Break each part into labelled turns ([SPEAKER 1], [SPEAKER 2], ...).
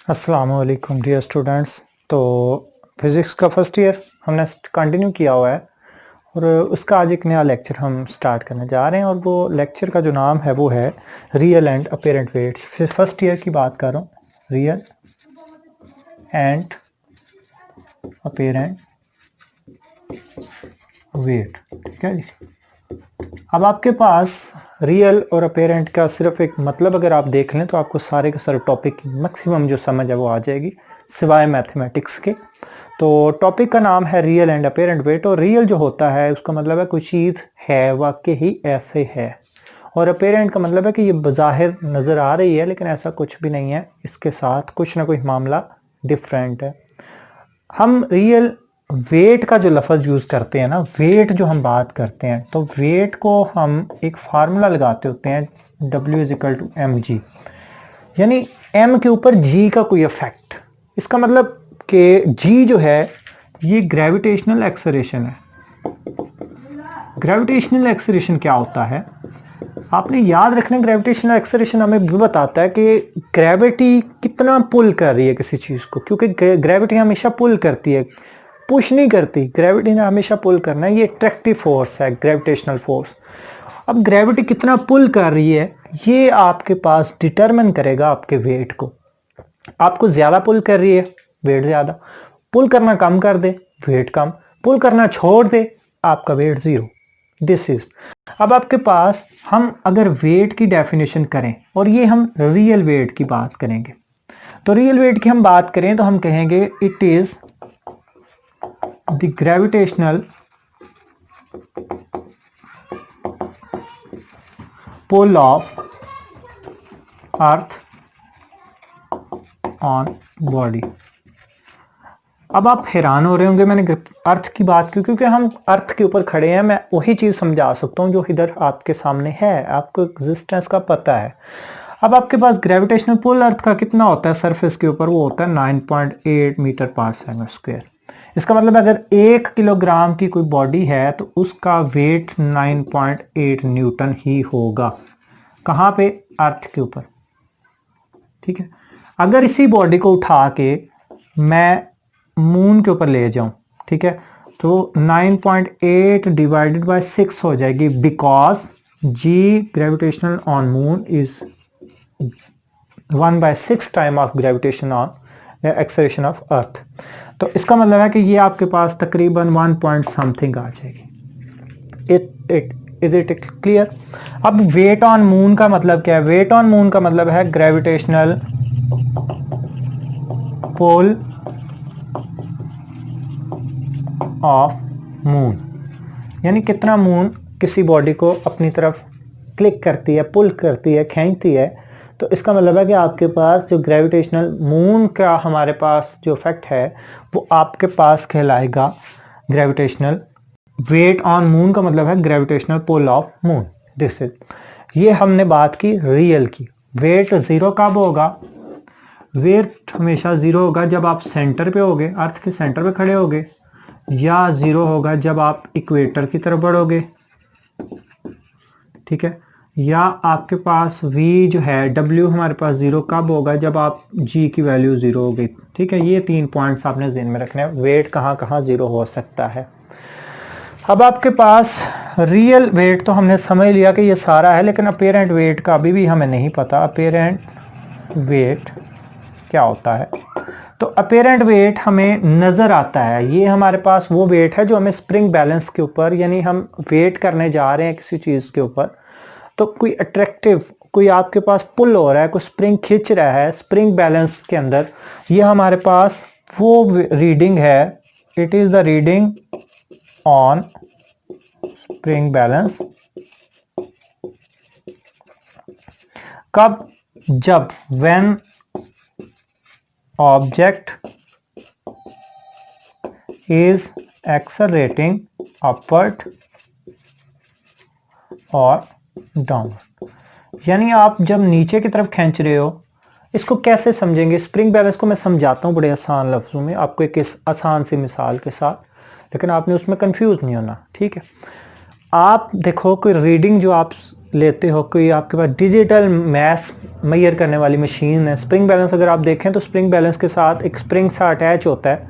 [SPEAKER 1] अस्सलाम वालेकुम dear students. तो फिज़िक्स का फर्स्ट ईयर हमने कंटिन्यू किया हुआ है और उसका आज एक नया लेक्चर हम स्टार्ट करने जा रहे हैं और वो लेक्चर का जो नाम है वो है रियल एंड अपेरेंट वेट्स। फिर फर्स्ट ईयर की बात कर रहा हूँ, रियल एंड अपेरेंट वेट। ठीक है जी। अब आपके पास रियल और अपेरेंट का सिर्फ एक मतलब अगर आप देख लें तो आपको सारे के सारे टॉपिक की मैक्सिमम जो समझ है वो आ जाएगी, सिवाय मैथमेटिक्स के। तो टॉपिक का नाम है रियल एंड अपेरेंट वेट। और रियल जो होता है उसका मतलब है कोई चीज़ है, वाकई ही ऐसे है, और अपेरेंट का मतलब है कि ये बज़ाहिर नज़र आ रही है लेकिन ऐसा कुछ भी नहीं है, इसके साथ कुछ ना कुछ मामला डिफरेंट है। हम रियल वेट का जो लफ्ज़ यूज़ करते हैं ना, वेट जो हम बात करते हैं, तो वेट को हम एक फार्मूला लगाते होते हैं W = mg, यानी m के ऊपर g का कोई इफेक्ट। इसका मतलब कि g जो है ये ग्रेविटेशनल एक्सेलरेशन है। ग्रेविटेशनल एक्सेलरेशन क्या होता है आपने याद रखना। ग्रेविटेशनल एक्सेलरेशन हमें भी बताता है कि ग्रेविटी कितना पुल कर रही है किसी चीज़ को, क्योंकि ग्रेविटी हमेशा पुल करती है, पुश नहीं करती। ग्रेविटी ने हमेशा पुल करना है, ये अट्रैक्टिव फोर्स है, ग्रेविटेशनल फोर्स। अब ग्रेविटी कितना पुल कर रही है ये आपके पास डिटरमिन करेगा आपके वेट को। आपको ज़्यादा पुल कर रही है, वेट ज़्यादा। पुल करना कम कर दे, वेट कम। पुल करना छोड़ दे, आपका वेट ज़ीरो। This is. अब आपके पास हम अगर वेट की डेफिनेशन करें और ये हम रियल वेट की बात करेंगे, तो रियल वेट की हम बात करें तो हम कहेंगे it is the gravitational pull of earth on body. अब आप हैरान हो रहे होंगे मैंने अर्थ की बात क्यों, क्योंकि हम अर्थ के ऊपर खड़े हैं। मैं वही चीज़ समझा सकता हूँ जो इधर आपके सामने है, आपको एग्जिस्टेंस का पता है। अब आपके पास ग्रेविटेशनल पुल अर्थ का कितना होता है सरफेस के ऊपर, वो होता है 9.8 मीटर पर सेकंड स्क्वायर। इसका मतलब अगर 1 किलोग्राम की कोई बॉडी है तो उसका वेट 9.8 न्यूटन ही होगा। कहाँ पे? अर्थ के ऊपर। ठीक है। अगर इसी बॉडी को उठा के मैं मून के ऊपर ले जाऊं, ठीक है, तो 9.8 डिवाइडेड बाय 6 हो जाएगी, because G gravitational on moon is 1/6 time of gravitation on acceleration of earth. तो इसका मतलब है कि ये आपके पास तकरीबन 1 पॉइंट समथिंग आ जाएगी। Is it clear? अब वेट ऑन मून का मतलब क्या है? वेट ऑन मून का मतलब है ग्रेविटेशनल पुल ऑफ मून, यानी कितना मून किसी बॉडी को अपनी तरफ क्लिक करती है, पुल करती है, खींचती है। तो इसका मतलब है कि आपके पास जो ग्रेविटेशनल मून का हमारे पास जो इफेक्ट है वो आपके पास कहलाएगा ग्रेविटेशनल वेट ऑन मून का मतलब है gravitational pull of moon. This is. ये हमने बात की रियल की। वेट ज़ीरो कब होगा? वेट हमेशा ज़ीरो होगा जब आप सेंटर पे होगे, अर्थ के सेंटर पे खड़े होगे, या ज़ीरो होगा जब आप इक्वेटर की तरफ बढ़ोगे। ठीक है। या आपके पास v जो है w हमारे पास ज़ीरो कब होगा? जब आप g की वैल्यू ज़ीरो होगी। ठीक है। ये 3 पॉइंट्स आपने ज़हन में रखने हैं, वेट कहाँ कहाँ ज़ीरो हो सकता है। अब आपके पास रियल वेट तो हमने समझ लिया कि ये सारा है, लेकिन अपेरेंट वेट का अभी भी हमें नहीं पता अपेरेंट वेट क्या होता है। तो अपेरेंट वेट हमें नज़र आता है, ये हमारे पास वो वेट है जो हमें स्प्रिंग बैलेंस के ऊपर, यानी हम वेट करने जा रहे हैं किसी चीज़ के ऊपर, तो कोई अट्रैक्टिव, कोई आपके पास पुल हो रहा है, कोई स्प्रिंग खींच रहा है स्प्रिंग बैलेंस के अंदर, ये हमारे पास वो रीडिंग है। It is the reading on spring balance. कब? जब when object is accelerating upward और downward। यानी आप जब नीचे की तरफ खींच रहे हो, इसको कैसे समझेंगे? स्प्रिंग बैलेंस को मैं समझाता हूँ बड़े आसान लफ्ज़ों में आपको, एक आसान सी मिसाल के साथ, लेकिन आपने उसमें कंफ्यूज नहीं होना। ठीक है। आप देखो कोई रीडिंग जो आप लेते हो, कोई आपके पास डिजिटल मैस मेजर करने वाली मशीन है, स्प्रिंग बैलेंस अगर आप देखें तो स्प्रिंग बैलेंस के साथ एक स्प्रिंग सा अटैच होता है,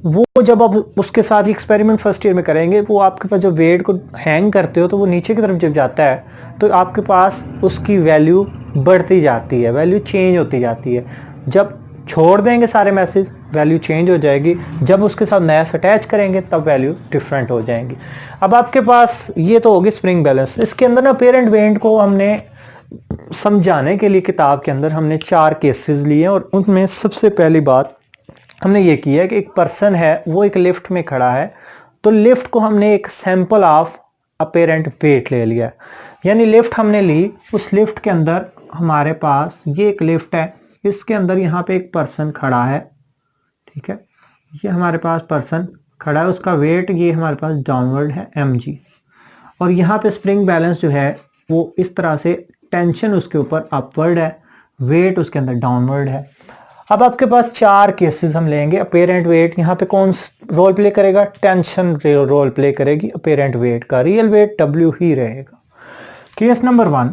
[SPEAKER 1] वो जब आप उसके साथ एक्सपेरिमेंट फर्स्ट ईयर में करेंगे, वो आपके पास जब वेट को हैंग करते हो तो वो नीचे की तरफ जब जाता है तो आपके पास उसकी वैल्यू बढ़ती जाती है, वैल्यू चेंज होती जाती है। जब छोड़ देंगे सारे मैसेज, वैल्यू चेंज हो जाएगी, जब उसके साथ नया अटैच करेंगे तब वैल्यू डिफरेंट हो जाएंगी। अब आपके पास ये तो होगी स्प्रिंग बैलेंस। इसके अंदर ना पेरेंट वेट को हमने समझाने के लिए किताब के अंदर हमने 4 केसेस लिए और उनमें सबसे पहली बात हमने ये की है कि एक पर्सन है, वो एक लिफ्ट में खड़ा है, तो लिफ्ट को हमने एक सैंपल ऑफ अपेरेंट वेट ले लिया, यानी लिफ्ट हमने ली, उस लिफ्ट के अंदर हमारे पास ये एक लिफ्ट है, इसके अंदर यहाँ पे एक पर्सन खड़ा है, ठीक है, ये हमारे पास पर्सन खड़ा है, उसका वेट ये हमारे पास डाउनवर्ड है mg, और यहाँ पे स्प्रिंग बैलेंस जो है वो इस तरह से, टेंशन उसके ऊपर अपवर्ड है, वेट उसके अंदर डाउनवर्ड है। अब आपके पास 4 केसेस हम लेंगे। अपेरेंट वेट यहाँ पे कौन रोल प्ले करेगा? टेंशन रोल प्ले करेगी अपेरेंट वेट का, रियल वेट W ही रहेगा। केस नंबर 1,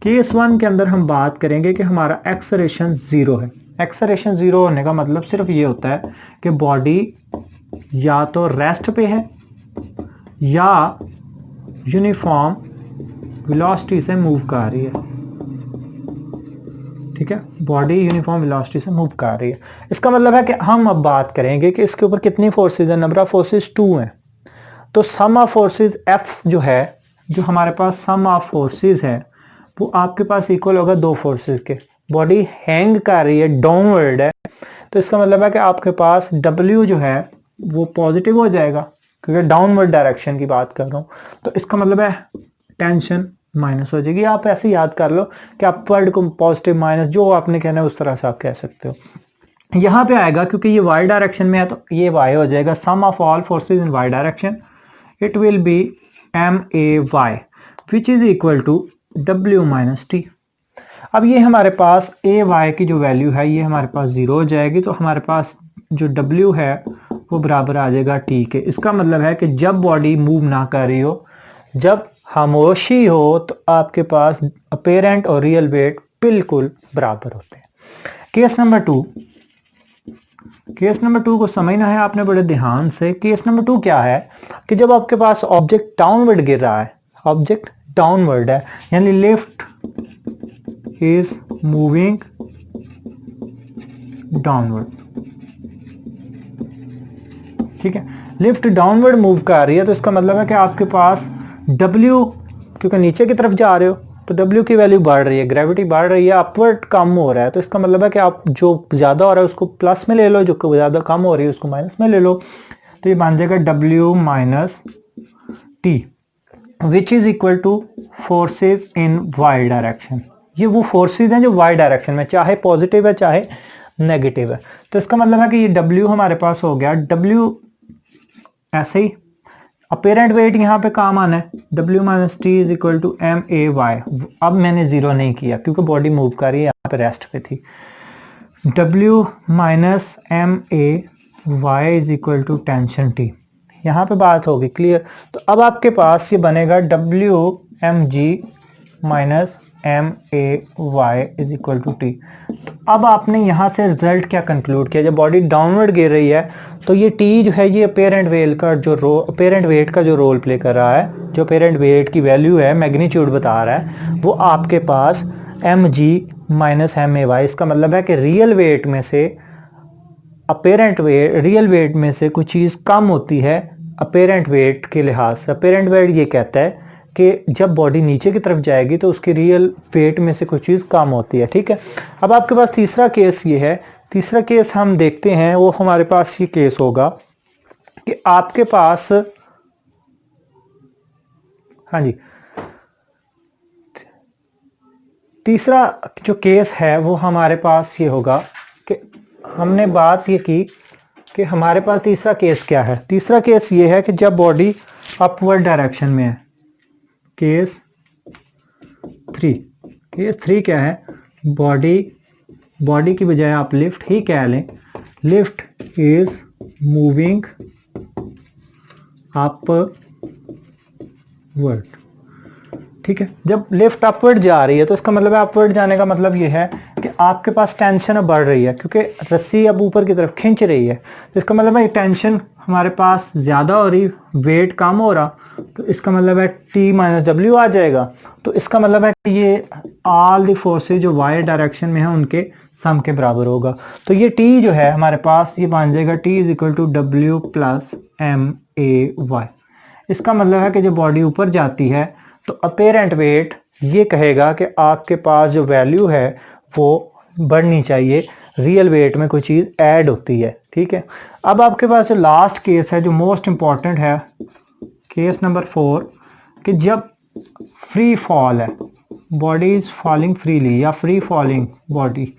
[SPEAKER 1] केस 1 के अंदर हम बात करेंगे कि हमारा एक्सेलरेशन 0 है। एक्सेलरेशन 0 होने का मतलब सिर्फ ये होता है कि बॉडी या तो रेस्ट पे है या यूनिफॉर्म वेलोसिटी से मूव कर रही है, ठीक है, बॉडी यूनिफॉर्म वेलोसिटी से मूव कर रही है। इसका मतलब है कि हम अब बात करेंगे कि इसके ऊपर कितनी फोर्सेस है, नंबर ऑफ फोर्सेस 2 हैं, तो सम ऑफ फोर्सेस F जो है, जो हमारे पास सम ऑफ फोर्सेस है वो आपके पास इक्वल होगा 2 फोर्सेस के। बॉडी हैंग कर रही है, डाउनवर्ड है, तो इसका मतलब है कि आपके पास W जो है वो पॉजिटिव हो जाएगा, क्योंकि डाउनवर्ड डायरेक्शन की बात कर रहा हूँ, तो इसका मतलब है टेंशन माइनस हो जाएगी। आप ऐसे याद कर लो कि अपवर्ड को पॉजिटिव माइनस, जो आपने कहना है उस तरह से आप कह सकते हो। यहाँ पे आएगा क्योंकि ये y डायरेक्शन में है तो ये y हो जाएगा, sum of all forces in y direction, it will be MAY which is equal to W minus T. अब ये हमारे पास AY की जो वैल्यू है ये हमारे पास 0 हो जाएगी, तो हमारे पास जो W है वो बराबर आ जाएगा T के। इसका मतलब है कि जब बॉडी मूव ना कर रही हो, जब खामोशी हो, तो आपके पास अपेरेंट और रियल वेट बिल्कुल बराबर होते हैं। केस नंबर 2, केस नंबर 2 को समझना है आपने बड़े ध्यान से। केस नंबर 2 क्या है कि जब आपके पास ऑब्जेक्ट डाउनवर्ड गिर रहा है, ऑब्जेक्ट डाउनवर्ड है, यानी लिफ्ट इज मूविंग डाउनवर्ड, ठीक है, लिफ्ट डाउनवर्ड मूव कर रही है, तो इसका मतलब है कि आपके पास W, क्योंकि नीचे की तरफ जा रहे हो तो W की वैल्यू बढ़ रही है, ग्रेविटी बढ़ रही है, अपवर्ड कम हो रहा है, तो इसका मतलब है कि आप जो ज्यादा हो रहा है उसको प्लस में ले लो, जो ज्यादा कम हो रही है उसको माइनस में ले लो, तो ये बन जाएगा W minus T which is equal two forces in y direction. ये वो फोर्सेज हैं जो y डायरेक्शन में, चाहे पॉजिटिव है चाहे नेगेटिव है, तो इसका मतलब है कि ये W हमारे पास हो गया, W ऐसे ही अपेरेंट वेट यहाँ पे काम आना है, W minus T is equal to MAY। अब मैंने 0 नहीं किया क्योंकि बॉडी मूव कर रही है, यहाँ पे रेस्ट पे थी। W minus MAY is equal to tension T, यहाँ पे बात होगी क्लियर। तो अब आपके पास ये बनेगा WMG minus MAY is equal to T। अब आपने यहाँ से रिजल्ट क्या कंक्लूड किया, जब बॉडी डाउनवर्ड गिर रही है तो ये T जो है ये अपेरेंट वेट का जो अपेरेंट वेट का जो रोल प्ले कर रहा है, जो अपेरेंट वेट की वैल्यू है, मैग्नीट्यूड बता रहा है, वो आपके पास mg माइनस MAY। इसका मतलब है कि रियल वेट में से अपेरेंट वेट, रियल वेट में से कुछ चीज़ कम होती है अपेरेंट वेट के लिहाज से। अपेरेंट वेट ये कहता है कि जब बॉडी नीचे की तरफ जाएगी तो उसकी रियल वेट में से कुछ चीज़ कम होती है, ठीक है। अब आपके पास तीसरा केस ये है, तीसरा केस हम देखते हैं, वो हमारे पास ये केस होगा कि आपके पास, हाँ जी, तीसरा जो केस है वो हमारे पास ये होगा कि हमने बात ये की कि हमारे पास तीसरा केस क्या है। तीसरा केस ये है कि जब बॉडी अपवर्ड डायरेक्शन में है। केस 3, केस 3 क्या है, बॉडी की बजाय आप लिफ्ट ही कह लें, लिफ्ट इज मूविंग अपवर्ड, ठीक है। जब लिफ्ट अपवर्ड जा रही है तो इसका मतलब है अपवर्ड जाने का मतलब ये है कि आपके पास टेंशन अब बढ़ रही है, क्योंकि रस्सी अब ऊपर की तरफ खींच रही है। तो इसका मतलब है टेंशन हमारे पास ज़्यादा हो रही, वेट कम हो रहा, तो इसका मतलब है T माइनस डब्ल्यू आ जाएगा। तो इसका मतलब है कि ये ऑल द फोर्सेज जो वाई डायरेक्शन में है उनके सम के बराबर होगा। तो ये T जो है हमारे पास ये बन जाएगा T is equal to W plus M A Y. इसका मतलब है कि जब बॉडी ऊपर जाती है तो अपेरेंट वेट ये कहेगा कि आपके पास जो वैल्यू है वो बढ़नी चाहिए, रियल वेट में कोई चीज़ ऐड होती है, ठीक है। अब आपके पास जो लास्ट केस है जो मोस्ट इंपॉर्टेंट है, केस नंबर 4, कि जब फ्री फॉल है, बॉडी इज फॉलिंग फ्रीली या फ्री फॉलिंग बॉडी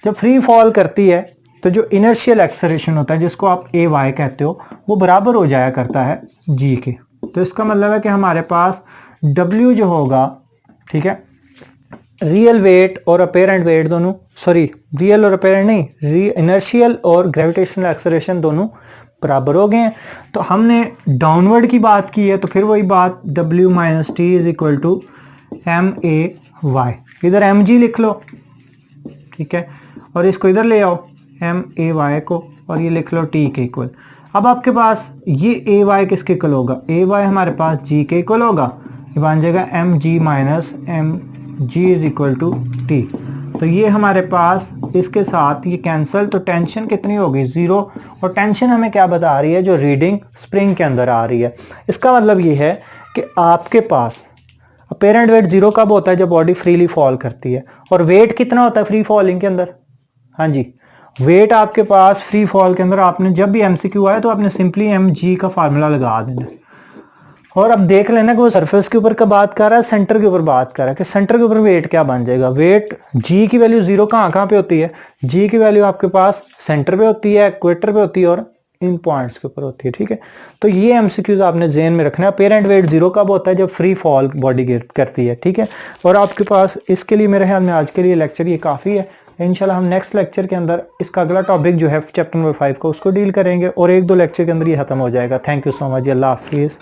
[SPEAKER 1] जब फ्री फॉल करती है तो जो इनर्शियल एक्सेलरेशन होता है जिसको आप ए वाई कहते हो वो बराबर हो जाया करता है जी के। तो इसका मतलब है कि हमारे पास डब्ल्यू जो होगा, ठीक है, रियल वेट और अपेरेंट वेट दोनों, सॉरी रियल और अपेरेंट नहीं, इनर्शियल और ग्रेविटेशनल एक्सेलरेशन दोनों बराबर हो गए हैं। तो हमने डाउनवर्ड की बात की है तो फिर वही बात W minus T is equal to M A Y, इधर एम जी लिख लो, ठीक है, और इसको इधर ले आओ एम ए वाई को और ये लिख लो टी के इक्वल। अब आपके पास ये ए वाई किसके इक्वल होगा, ए वाई हमारे पास जी के इक्वल होगा, ये बन जाएगा M G minus M G is equal to T. तो ये हमारे पास इसके साथ ये कैंसिल, तो टेंशन कितनी होगी 0, और टेंशन हमें क्या बता रही है, जो रीडिंग स्प्रिंग के अंदर आ रही है। इसका मतलब ये है कि आपके पास अपेरेंट वेट 0 कब होता है, जब बॉडी फ्रीली फॉल करती है। और वेट कितना होता है फ्री फॉलिंग के अंदर, हाँ जी, वेट आपके पास फ्री फॉल के अंदर, आपने जब भी एमसीक्यू आए तो आपने सिंपली एम जी का फार्मूला लगा देना। और अब देख लेना कि वो सरफेस के ऊपर का बात कर रहा है, सेंटर के ऊपर बात कर रहा है, कि सेंटर के ऊपर वेट क्या बन जाएगा। वेट जी की वैल्यू 0 कहाँ पे होती है, जी की वैल्यू आपके पास सेंटर पे होती है, इक्वेटर पे होती है और इन पॉइंट्स के ऊपर होती है, ठीक है। तो ये एमसीक्यूज आपने ज़हन में रखना है। अपेरेंट वेट 0 कब होता है, जब फ्री फॉल बॉडी करती है, ठीक है। और आपके पास इसके लिए मेरे ख्याल में आज के लिए लेक्चर ये काफ़ी है। इंशाल्लाह हम नेक्स्ट लेक्चर के अंदर इसका अगला टॉपिक जो है चैप्टर नंबर 5 का उसको डील करेंगे और 1-2 लेक्चर के अंदर ये खत्म हो जाएगा। थैंक यू सो मच, अल्लाह हाफिज़।